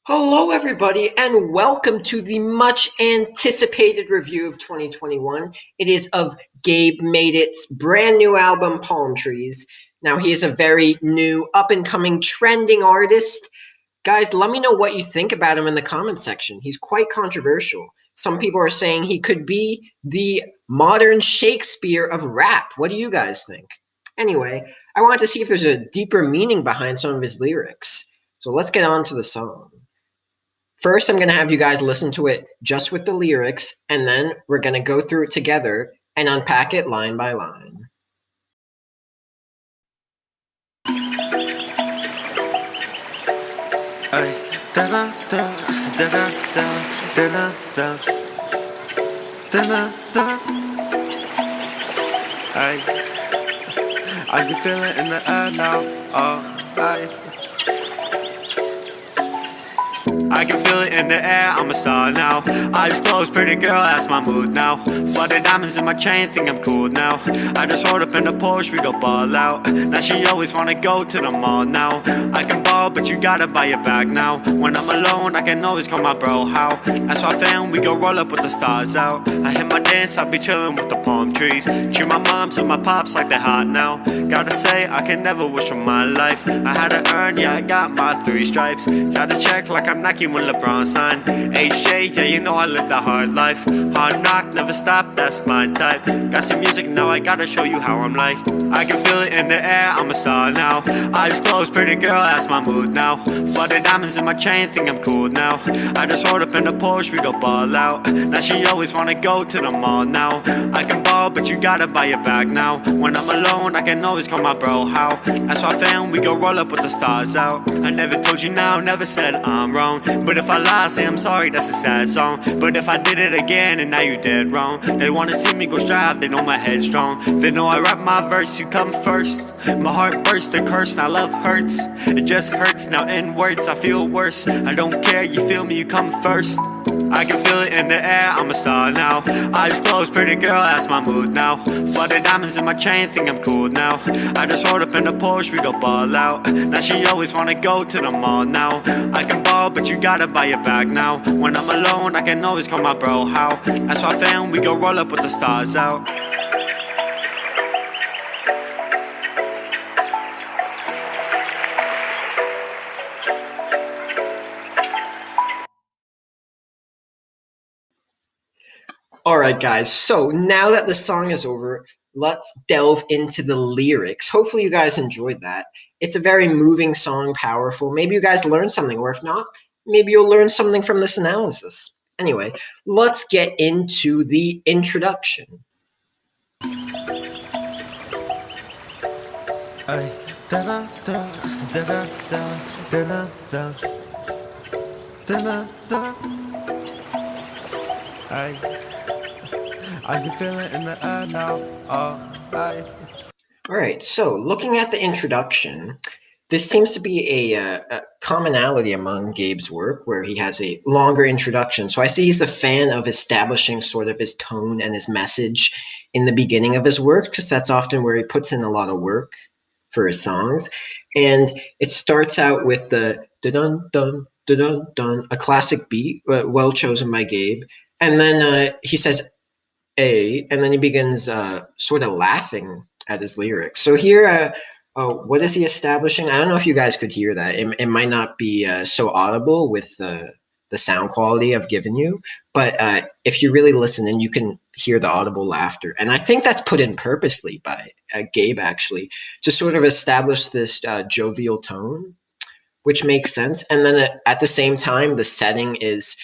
Hello, everybody, and welcome to the much anticipated review of 2021. It is of GabeMadeIt's brand new album, Palm Trees. Now, he is a very new, up and coming, trending artist. Guys, let me know what you think about him in the comments section. He's quite controversial. Some people are saying he could be the modern Shakespeare of rap. What do you guys think? Anyway, I wanted to see if there's a deeper meaning behind some of his lyrics. So let's get on to the song. First, I'm going to have you guys listen to it just with the lyrics, and then we're going to go through it together and unpack it line by line. I can feel it in the air now. I can feel it in the air, I'm a star now. Eyes closed, pretty girl, that's my mood now. Flooded diamonds in my chain, think I'm cool now. I just rolled up in the Porsche, we go ball out. Now she always wanna go to the mall now. I can ball, but you gotta buy it back now. When I'm alone, I can always call my bro, how? That's my fam, we go roll up with the stars out. I hit my dance, I be chillin' with the palm trees. Treat my moms and my pops like they hot now. Gotta say, I can never wish for my life. I had to earn, yeah, I got my 3 stripes. Gotta check like I'm Nike when LeBron signed. HJ, yeah, you know I live the hard life. Hard knock, never stop, that's my type. Got some music, now I gotta show you how I'm like. I can feel it in the air, I'm a star now. Eyes closed, pretty girl, that's my mood now. Flooded diamonds in my chain, think I'm cool now. I just rolled up in the Porsche, we go ball out. Now she always wanna go to the mall now. I can ball, but you gotta buy it back now. When I'm alone, I can always call my bro, how? That's my fam, we go roll up with the stars out. I never told you now, never said I'm wrong. But if I lie, say I'm sorry, that's a sad song. But if I did it again and now you dead wrong, they wanna see me go strive, they know my head's strong. They know I rap my verse, you come first. My heart bursts, the curse, now love hurts. It just hurts, now in words I feel worse. I don't care, you feel me, you come first. I can feel it in the air, I'm a star now. Eyes closed, pretty girl, that's my mood now. Flooded diamonds in my chain, think I'm cool now. I just rolled up in the Porsche, we go ball out. Now she always wanna go to the mall now. I can ball, but you gotta buy it back now. When I'm alone, I can always call my bro, how? That's my fam, we go roll up with the stars out. Alright, guys, so now that the song is over, let's delve into the lyrics. Hopefully, you guys enjoyed that. It's a very moving song, powerful. Maybe you guys learned something, or if not, maybe you'll learn something from this analysis. Anyway, let's get into the introduction. I can feel it in the air now. Alright, so looking at the introduction, this seems to be a commonality among Gabe's work, where he has a longer introduction. So I see he's a fan of establishing sort of his tone and his message in the beginning of his work, because that's often where he puts in a lot of work for his songs. And it starts out with the dun dun dun dun, a classic beat, well chosen by Gabe. And then he says A, and then he begins sort of laughing at his lyrics. So here, what is he establishing? I don't know if you guys could hear that. It might not be so audible with the sound quality I've given you, but if you really listen, and you can hear the audible laughter. And I think that's put in purposely by Gabe, actually, to sort of establish this jovial tone, which makes sense. And then at the same time, the setting is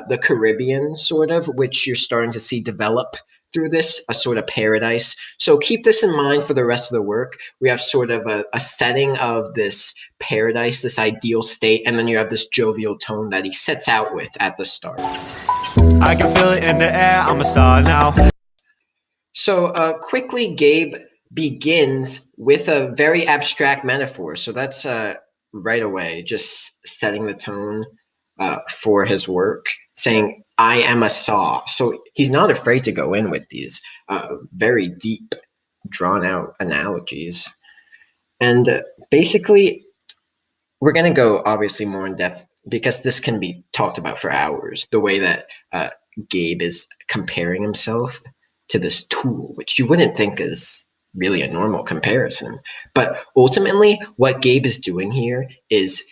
the Caribbean, sort of, which you're starting to see develop through this, a sort of paradise. So keep this in mind for the rest of the work. We have sort of a setting of this paradise, this ideal state, and then you have this jovial tone that he sets out with at the start. I can feel it in the air, I'm a star now. So quickly, Gabe begins with a very abstract metaphor. So that's right away, just setting the tone for his work, saying, I am a saw. So he's not afraid to go in with these very deep, drawn out analogies. And basically, we're going to go obviously more in depth because this can be talked about for hours. The way that Gabe is comparing himself to this tool, which you wouldn't think is really a normal comparison. But ultimately, what Gabe is doing here is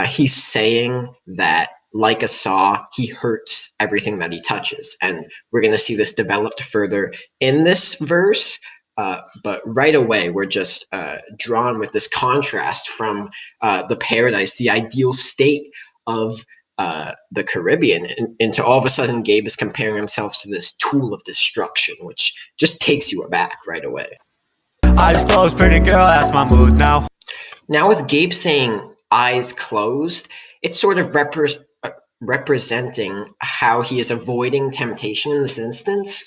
he's saying that, like a saw, he hurts everything that he touches. And we're going to see this developed further in this verse. But right away, we're just drawn with this contrast from the paradise, the ideal state of the Caribbean, into all of a sudden Gabe is comparing himself to this tool of destruction, which just takes you aback right away. Eyes closed, pretty girl, that's my mood now. Now with Gabe saying eyes closed, it's sort of representing how he is avoiding temptation in this instance,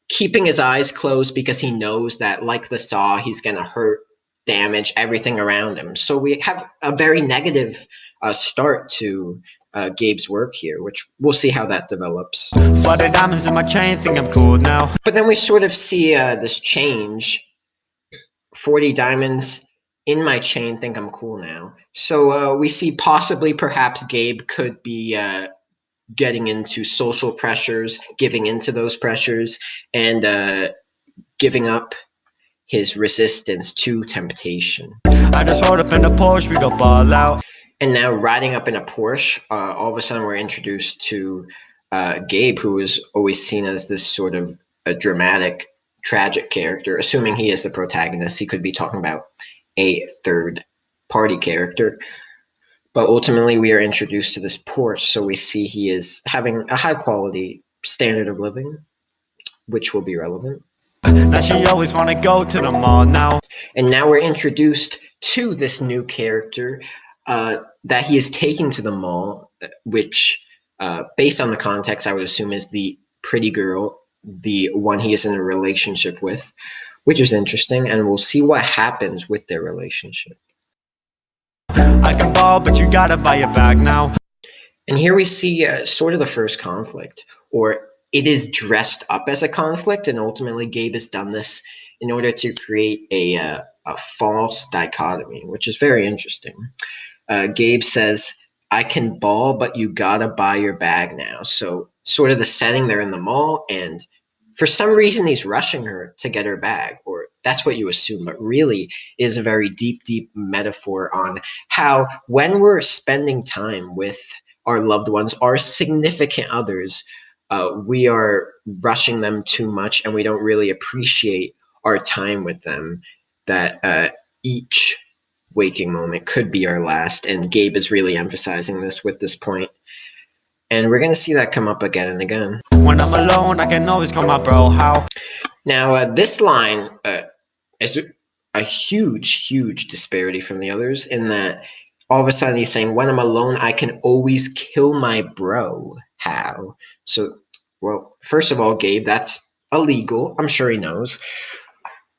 keeping his eyes closed because he knows that, like the saw, he's going to hurt, damage everything around him. So we have a very negative start to Gabe's work here, which we'll see how that develops. Flooded diamonds in my chain, think I'm cool now. But then we sort of see this change. 40 diamonds in my chain, think I'm cool now. So we see possibly perhaps Gabe could be getting into social pressures, giving into those pressures, and giving up his resistance to temptation. I just rolled up in a Porsche, we go ball out. And now riding up in a Porsche, all of a sudden we're introduced to Gabe, who is always seen as this sort of a dramatic, tragic character. Assuming he is the protagonist, he could be talking about a third party character. But ultimately, we are introduced to this Porsche, so we see he is having a high quality standard of living, which will be relevant. Now she always wanna go to the mall now. And now we're introduced to this new character that he is taking to the mall, which, based on the context, I would assume is the pretty girl, the one he is in a relationship with, which is interesting, and we'll see what happens with their relationship. I can ball, but you gotta buy a bag now. And here we see sort of the first conflict, or it is dressed up as a conflict, and ultimately Gabe has done this in order to create a false dichotomy, which is very interesting. Gabe says, I can ball, but you gotta buy your bag now. So sort of the setting, they're in the mall, and for some reason he's rushing her to get her bag, or that's what you assume, but really is a very deep, deep metaphor on how when we're spending time with our loved ones, our significant others, we are rushing them too much and we don't really appreciate our time with them, that each waking moment could be our last. And Gabe is really emphasizing this with this point. And we're going to see that come up again and again. When I'm alone, I can always call my bro. How? Now, this line is a huge, huge disparity from the others in that all of a sudden he's saying, when I'm alone, I can always kill my bro. How? So, well, first of all, Gabe, that's illegal. I'm sure he knows.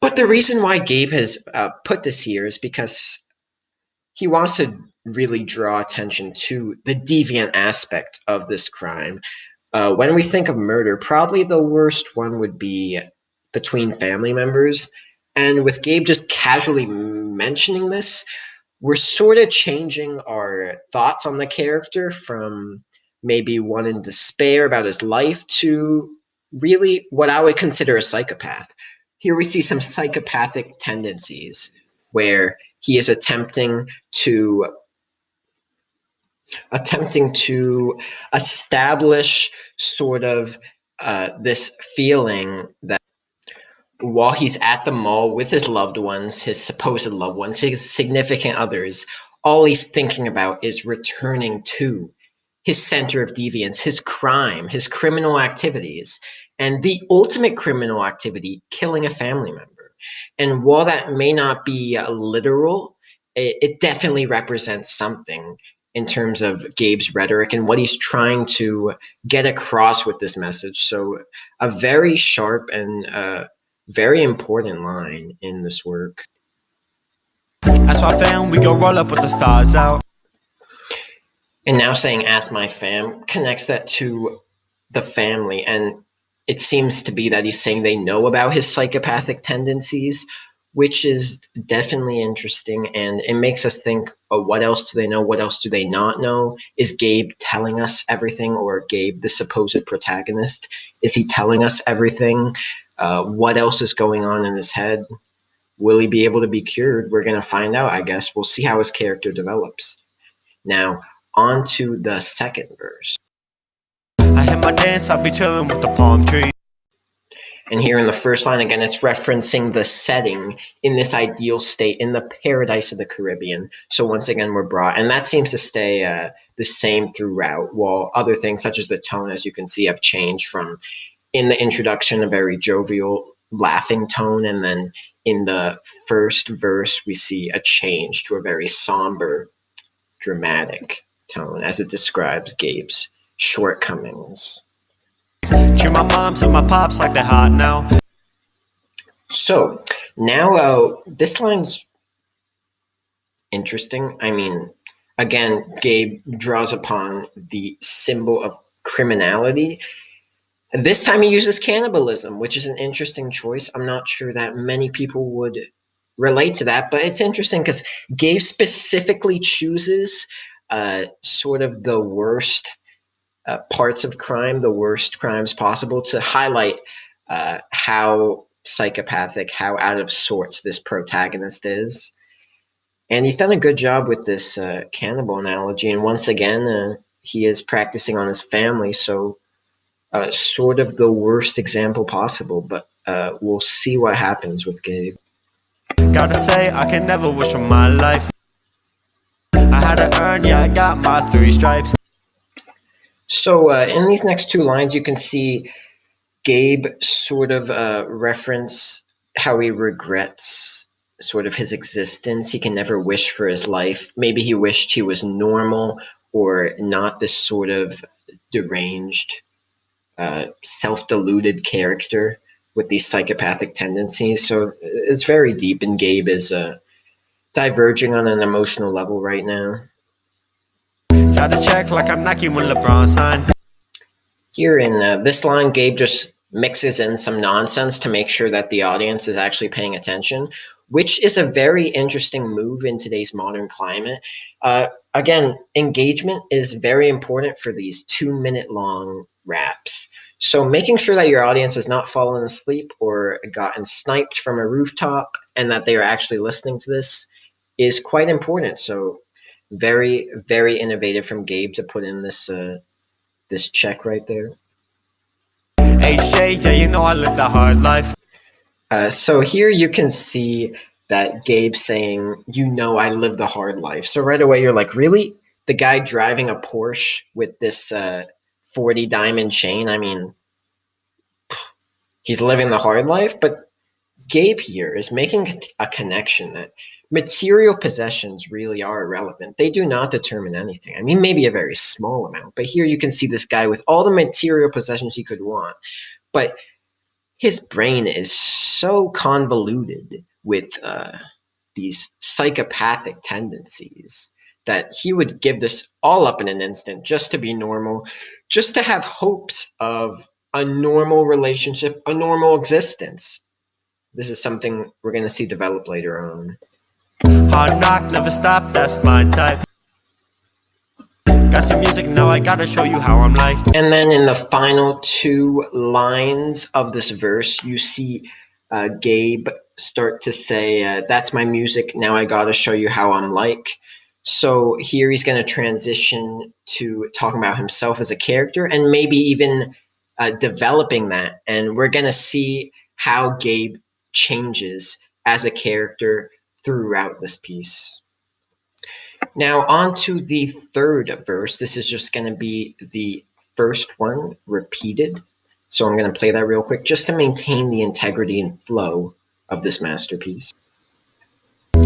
But the reason why Gabe has put this here is because he wants to really draw attention to the deviant aspect of this crime. When we think of murder, probably the worst one would be between family members. And with Gabe just casually mentioning this, we're sort of changing our thoughts on the character from maybe one in despair about his life to really what I would consider a psychopath. Here we see some psychopathic tendencies where he is attempting to establish sort of this feeling that while he's at the mall with his loved ones, his supposed loved ones, his significant others, all he's thinking about is returning to his center of deviance, his crime, his criminal activities, and the ultimate criminal activity, killing a family member. And while that may not be literal, it definitely represents something in terms of Gabe's rhetoric and what he's trying to get across with this message. So a very sharp and very important line in this work. That's my fam, we go roll up with the stars out. And now saying "ask my fam" connects that to the family, and it seems to be that he's saying they know about his psychopathic tendencies, which is definitely interesting. And it makes us think, oh, what else do they know? What else do they not know? Is Gabe telling us everything, or Gabe, the supposed protagonist, is he telling us everything? What else is going on in his head? Will he be able to be cured? We're going to find out, I guess. We'll see how his character develops. Now, on to the second verse. I hit my dance, I be chillin' with the palm trees. And here in the first line, again, it's referencing the setting in this ideal state, in the paradise of the Caribbean. So once again, we're brought, and that seems to stay the same throughout, while other things such as the tone, as you can see, have changed from, in the introduction, a very jovial, laughing tone, and then in the first verse, we see a change to a very somber, dramatic tone as it describes Gabe's shortcomings. Cheer my moms and my pops like they're hot now. So now this line's interesting. I mean, again, Gabe draws upon the symbol of criminality. This time he uses cannibalism, which is an interesting choice. I'm not sure that many people would relate to that, but it's interesting because Gabe specifically chooses sort of the worst parts of crime, the worst crimes possible, to highlight how psychopathic, how out of sorts this protagonist is. And he's done a good job with this cannibal analogy. And once again, he is practicing on his family, so sort of the worst example possible. But we'll see what happens with Gabe. Gotta say, I can never wish for my life. I had to earn, yeah, I got my 3 stripes. So in these next two lines, you can see Gabe sort of reference how he regrets sort of his existence. He can never wish for his life. Maybe he wished he was normal or not this sort of deranged, self-deluded character with these psychopathic tendencies. So it's very deep, and Gabe is diverging on an emotional level right now. Gotta check like I'm Nike when LeBron signed. Here in this line, Gabe just mixes in some nonsense to make sure that the audience is actually paying attention, which is a very interesting move in today's modern climate. Again, engagement is very important for these 2-minute long raps. So making sure that your audience has not fallen asleep or gotten sniped from a rooftop and that they are actually listening to this is quite important. So very, very innovative from Gabe to put in this check right there. HJ, yeah, you know I lived a hard life. So here you can see that Gabe saying, you know, I lived a hard life. So right away you're like, really? The guy driving a Porsche with this 40 diamond chain? I mean, he's living the hard life, but Gabe here is making a connection that material possessions really are irrelevant. They do not determine anything. I mean, maybe a very small amount, but here you can see this guy with all the material possessions he could want, but his brain is so convoluted with these psychopathic tendencies that he would give this all up in an instant just to be normal, just to have hopes of a normal relationship, a normal existence. This is something we're going to see develop later on. Hard knock, never stop, that's my type. Got some music, now I gotta show you how I'm like. And then in the final two lines of this verse, you see Gabe start to say, that's my music, now I gotta show you how I'm like. So here he's going to transition to talking about himself as a character and maybe even developing that. And we're going to see how Gabe changes as a character throughout this piece. Now on to the third verse. This is just going to be the first one repeated. So I'm going to play that real quick just to maintain the integrity and flow of this masterpiece.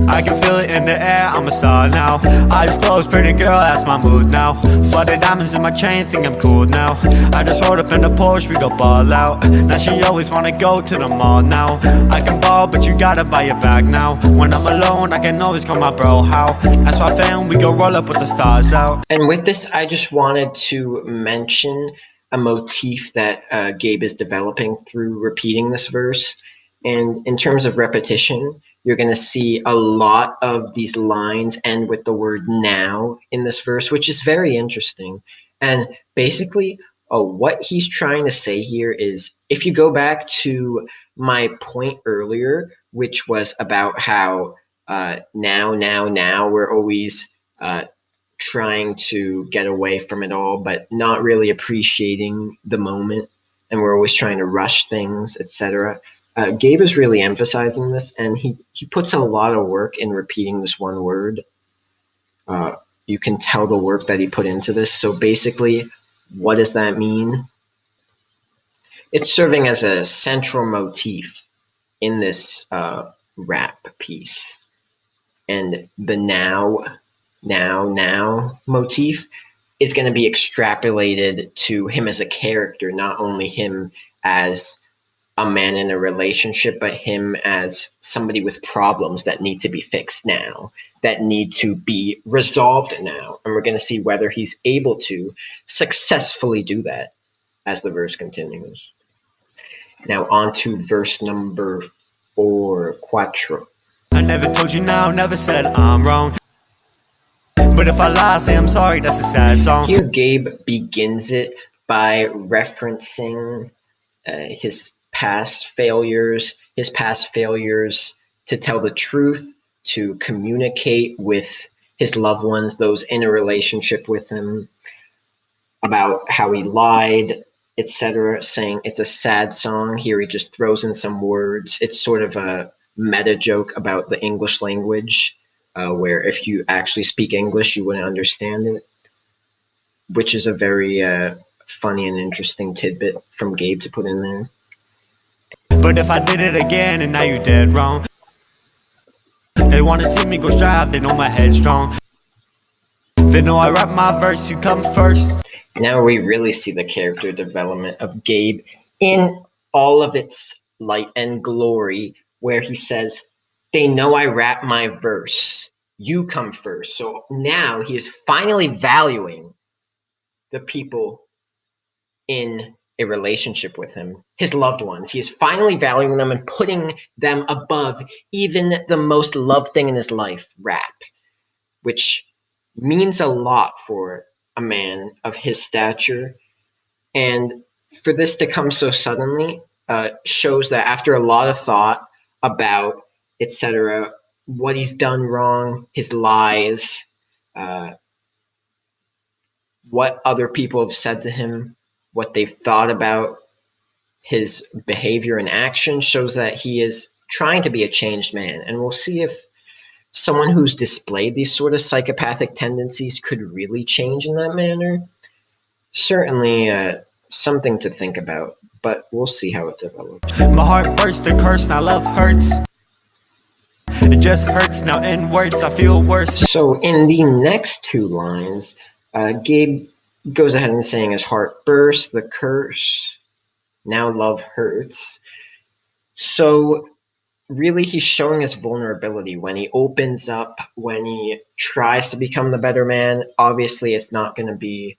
I can feel it in the air, I'm a star now. Eyes closed, pretty girl, that's my mood now. Flooded diamonds in my chain, think I'm cool now. I just rolled up in the Porsche, we go ball out. Now she always wanna go to the mall now. I can ball, but you gotta buy a bag now. When I'm alone, I can always call my bro, how? That's my fam, we go roll up with the stars out. And with this, I just wanted to mention a motif that Gabe is developing through repeating this verse. And in terms of repetition, You're going to see a lot of these lines end with the word now in this verse, which is very interesting. And basically, what he's trying to say here is, if you go back to my point earlier, which was about how now, we're always trying to get away from it all, but not really appreciating the moment, and we're always trying to rush things, etc. Gabe is really emphasizing this, and he puts a lot of work in repeating this one word. You can tell the work that he put into this. So basically, what does that mean? It's serving as a central motif in this rap piece. And the now motif is going to be extrapolated to him as a character, not only him as a man in a relationship, but him as somebody with problems that need to be fixed now, that need to be resolved now. And we're going to see whether he's able to successfully do that as the verse continues. Now on to verse number 4. I never told you now, never said I'm wrong. But if I lie, say I'm sorry, that's a sad song. Here Gabe begins it by referencing his past failures to tell the truth, to communicate with his loved ones, those in a relationship with him, about how he lied, etc., saying it's a sad song. Here he just throws in some words. It's sort of a meta joke about the English language, where if you actually speak English, you wouldn't understand it, which is a very funny and interesting tidbit from Gabe to put in there. But if I did it again and now you dead wrong, they wanna see me go strive, they know my head's strong. They know I rap my verse, you come first. Now we really see the character development of Gabe in all of its light and glory, where he says, they know I rap my verse, you come first. So now he is finally valuing the people in a relationship with him, his loved ones. He is finally valuing them and putting them above even the most loved thing in his life, rap, which means a lot for a man of his stature. And for this to come so suddenly shows that after a lot of thought about, etc., what he's done wrong, his lies, what other people have said to him, what they've thought about his behavior and action, shows that he is trying to be a changed man. And we'll see if someone who's displayed these sort of psychopathic tendencies could really change in that manner. Certainly something to think about, but we'll see how it develops. My heart bursts, the curse, now love hurts. It just hurts now in words, I feel worse. So in the next two lines, Gabe goes ahead and saying his heart bursts, the curse, now love hurts. So really he's showing his vulnerability when he opens up, when he tries to become the better man. Obviously it's not going to be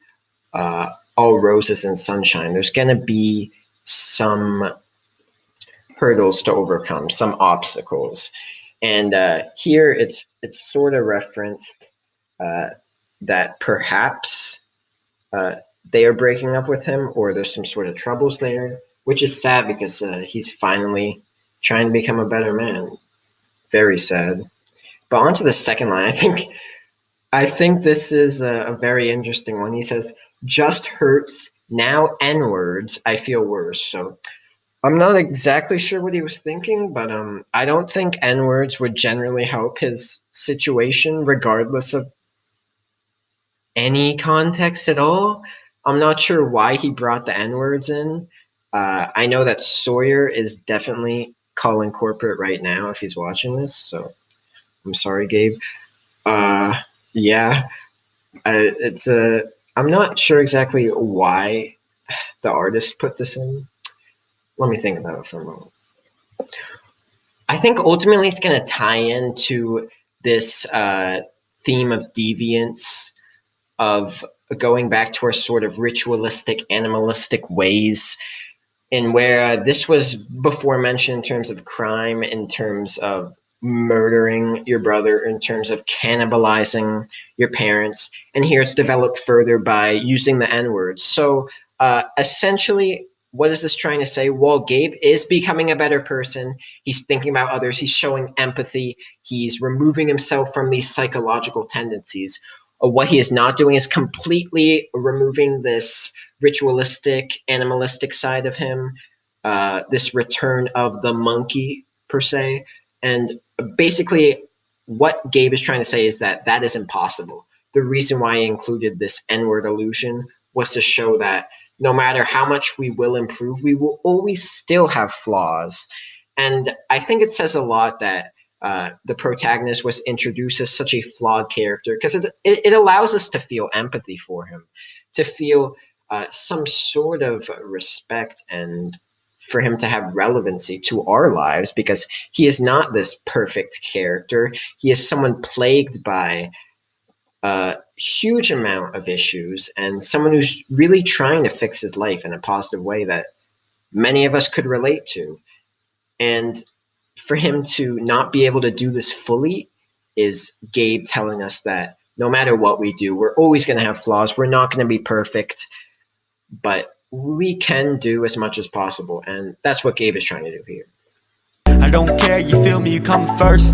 all roses and sunshine. There's going to be some hurdles to overcome, some obstacles. And here it's sort of referenced that perhaps they are breaking up with him, or there's some sort of troubles there, which is sad because he's finally trying to become a better man. Very sad. But on to the second line. I think this is a very interesting one. He says, just hurts, now N-words, I feel worse. So I'm not exactly sure what he was thinking, but I don't think N-words would generally help his situation, regardless of any context at all. I'm not sure why he brought the N-words in. I know that Sawyer is definitely calling corporate right now if he's watching this, so I'm sorry, Gabe. Yeah, I'm not sure exactly why the artist put this in. Let me think about it for a moment. I think ultimately it's going to tie into this theme of deviance, of going back to our sort of ritualistic, animalistic ways, and where this was before mentioned in terms of crime, in terms of murdering your brother, in terms of cannibalizing your parents. And here it's developed further by using the N word. So essentially, what is this trying to say? Well, Gabe is becoming a better person. He's thinking about others. He's showing empathy. He's removing himself from these psychological tendencies. What he is not doing is completely removing this ritualistic, animalistic side of him, this return of the monkey, per se. And basically, what Gabe is trying to say is that that is impossible. The reason why he included this N word illusion was to show that no matter how much we will improve, we will always still have flaws. And I think it says a lot that the protagonist was introduced as such a flawed character, because it allows us to feel empathy for him, to feel some sort of respect, and for him to have relevancy to our lives, because he is not this perfect character. He is someone plagued by a huge amount of issues, and someone who's really trying to fix his life in a positive way that many of us could relate to. And for him to not be able to do this fully is Gabe telling us that no matter what we do, we're always going to have flaws. We're not going to be perfect, but we can do as much as possible. And that's what Gabe is trying to do here. I don't care, you feel me, you come first.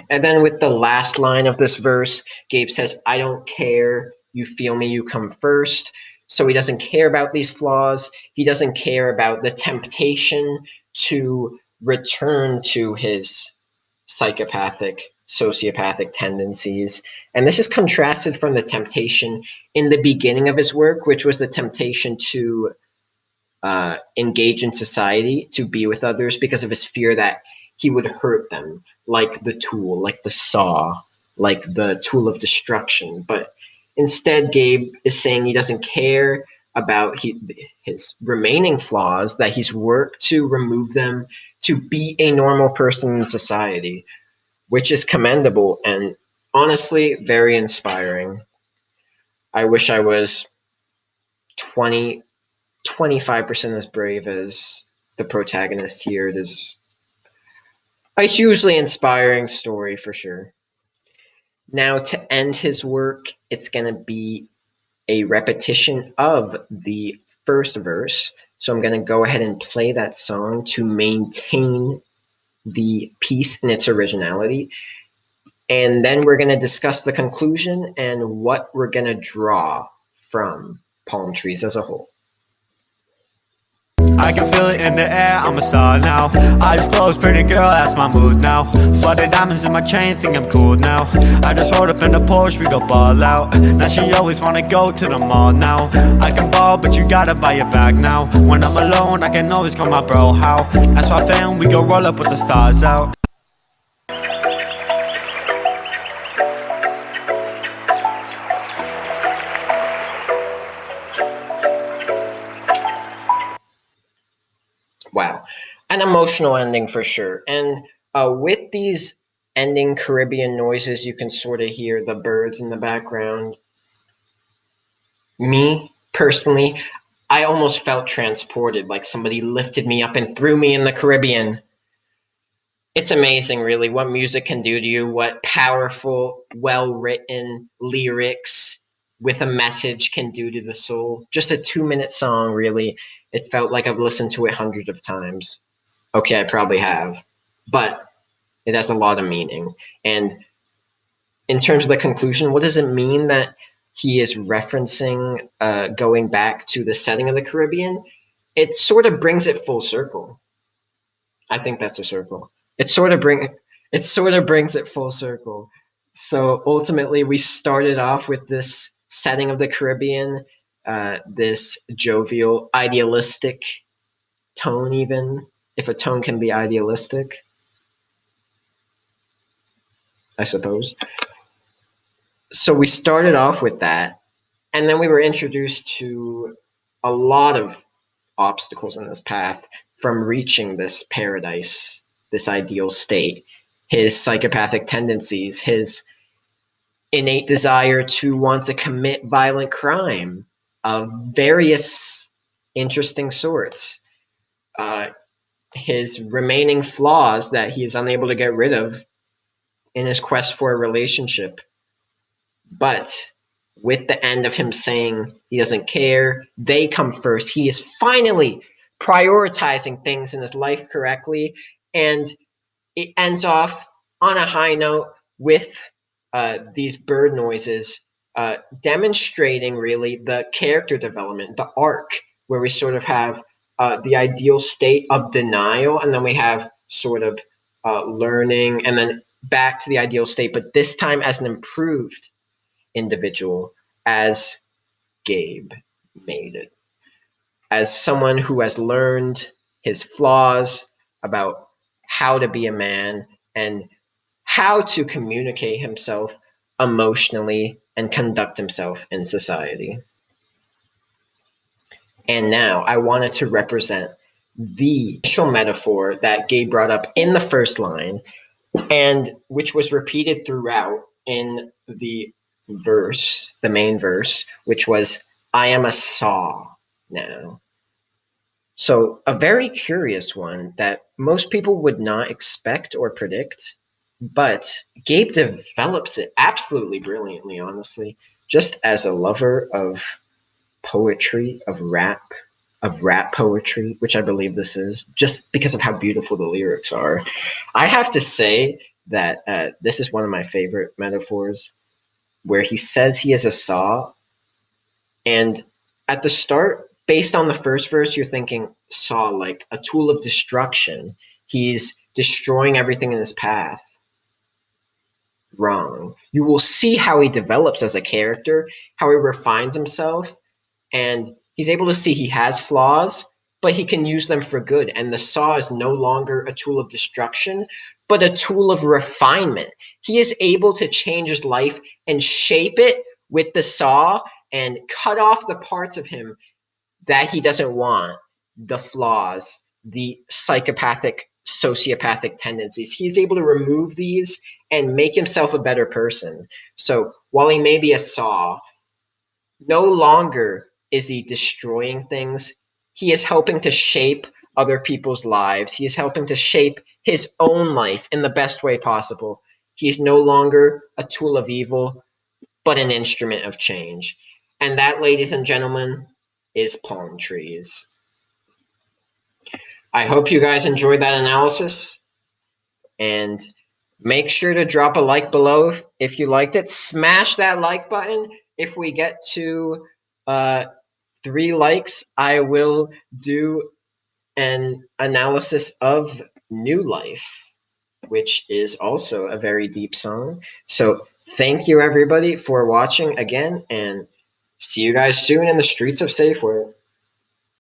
And then with the last line of this verse, Gabe says, I don't care, you feel me, you come first. So he doesn't care about these flaws. He doesn't care about the temptation to return to his psychopathic, sociopathic tendencies. And this is contrasted from the temptation in the beginning of his work, which was the temptation to engage in society, to be with others, because of his fear that he would hurt them, like the tool, like the saw, like the tool of destruction. But instead, Gabe is saying he doesn't care about his remaining flaws, that he's worked to remove them, to be a normal person in society, which is commendable and honestly very inspiring. I wish I was 20, 25% as brave as the protagonist here. It is a hugely inspiring story for sure. Now, to end his work, it's going to be a repetition of the first verse. So I'm going to go ahead and play that song to maintain the piece in its originality. And then we're going to discuss the conclusion and what we're going to draw from palm trees as a whole. I can feel it in the air, I'm a star now. Eyes closed, pretty girl, that's my mood now. Flooded diamonds in my chain, think I'm cool now. I just rolled up in the Porsche, we go ball out. Now she always wanna go to the mall now. I can ball, but you gotta buy it back now. When I'm alone, I can always call my bro, how? That's my fam, we go roll up with the stars out. Wow, an emotional ending for sure. And with these ending Caribbean noises, you can sort of hear the birds in the background. Me, personally, I almost felt transported, like somebody lifted me up and threw me in the Caribbean. It's amazing, really, what music can do to you, what powerful, well written lyrics with a message can do to the soul. Just a 2 minute song, really. It felt like I've listened to it hundreds of times. Okay, I probably have, but it has a lot of meaning. And in terms of the conclusion, what does it mean that he is referencing going back to the setting of the Caribbean? It sort of brings it full circle. I think that's a circle. It sort of brings it full circle. So ultimately, we started off with this setting of the Caribbean, this jovial, idealistic tone, even if a tone can be idealistic, I suppose. So we started off with that, and then we were introduced to a lot of obstacles in this path from reaching this paradise, this ideal state. His psychopathic tendencies, his innate desire to want to commit violent crime of various interesting sorts, uh, his remaining flaws that he is unable to get rid of, in his quest for a relationship. But with the end of him saying he doesn't care, they come first. He is finally prioritizing things in his life correctly, and it ends off on a high note with these bird noises, demonstrating really the character development, the arc, where we sort of have the ideal state of denial, and then we have sort of learning, and then back to the ideal state, but this time as an improved individual, as Gabe made it, as someone who has learned his flaws, about how to be a man and how to communicate himself emotionally and conduct himself in society. And now I wanted to represent the initial metaphor that Gabe brought up in the first line, and which was repeated throughout in the verse, the main verse, which was, I am a saw now. So, a very curious one that most people would not expect or predict, but Gabe develops it absolutely brilliantly, honestly, just as a lover of poetry, of rap poetry, which I believe this is, just because of how beautiful the lyrics are. I have to say that this is one of my favorite metaphors, where he says he is a saw, and at the start, based on the first verse, you're thinking saw like a tool of destruction. He's destroying everything in his path. Wrong. You will see how he develops as a character, how he refines himself, and he's able to see he has flaws, but he can use them for good. And the saw is no longer a tool of destruction, but a tool of refinement. He is able to change his life and shape it with the saw and cut off the parts of him that he doesn't want, the flaws, the psychopathic, sociopathic tendencies. He's able to remove these and make himself a better person. So while he may be a saw, no longer is he destroying things. He is helping to shape other people's lives. He is helping to shape his own life in the best way possible. He is no longer a tool of evil, but an instrument of change. And that, ladies and gentlemen, is palm trees. I hope you guys enjoyed that analysis, and make sure to drop a like below if you liked it. Smash that like button. If we get to 3 likes, I will do an analysis of New Life, which is also a very deep song. So thank you everybody for watching again, and see you guys soon in the streets of Safeway.